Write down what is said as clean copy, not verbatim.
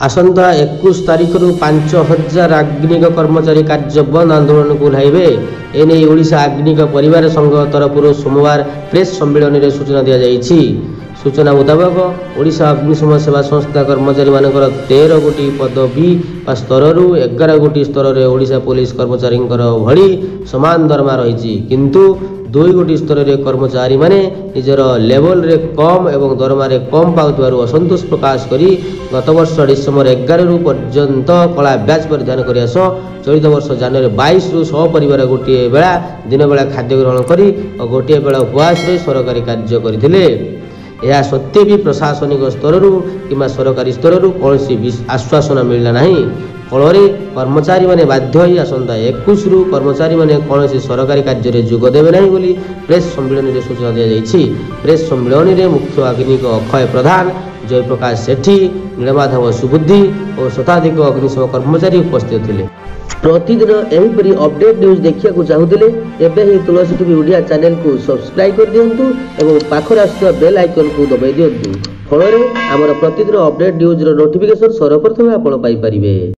आसंता 21 तारिख रु 5000 आग्निक कर्मचारी कार्य बंद आंदोलन को ओह्लाइबे। एने ओडिशा आग्निक परिवार संघ तरफ सोमवार प्रेस सम्मेलन में सूचना दी जाइछि। सूचना मुताबक ओडिशा अग्निशम सेवा संस्था कर्मचारी मानकर 13 गोटी पदवी स्तर रु 11 गोटी स्तर में ओडिशा पुलिस कर्मचारी भली समान दरमा रही, किंतु 2 गोटी स्तर में कर्मचारी माने निजर लेवल रे कम एवं दरमा रे कम पाउथिबारु असंतोष प्रकाश करी गत वर्ष डिसेम्बर 11 रु पर्यंत कला ब्याज परिधान करिया सह चलित वर्ष जनवरी 22 रु परिवार गोटे बेला दिन बेला खाद्य ग्रहण करी और गोटे बेला उपवास रे सरकारी कार्य करथिले। यह सत्य भी प्रशासनिक स्तर कि सरकारी स्तर कौन आश्वासन मिलला नहीं। फल कर्मचारी माने बाध्य होई आसंता 21 रु कर्मचारी माने कौन सरकारी कार्य जोग देवे नहीं बोली प्रेस सम्मेलन में सूचना दी जाइछि। प्रेस सम्मेलन में मुख्य अग्निक अक्षय प्रधान, जयप्रकाश सेठी, नीलमाधव सुबुद्धि और शताधिक अग्निशम कर्मचारी उपस्थित थे। प्रतिदिन एहीपरि अपडेट न्यूज देखिया चाहूले एबे ही तुलसी टीवी ओडिया चैनल को सब्सक्राइब कर दियंतु एवं पाखर आसुवा बेल आइकन को दबाई दियंतु। फल आमर प्रतिदिन अपडेट न्यूज रो नोटिफिकेशन सर्वप्रथम आपण पाई परिबे।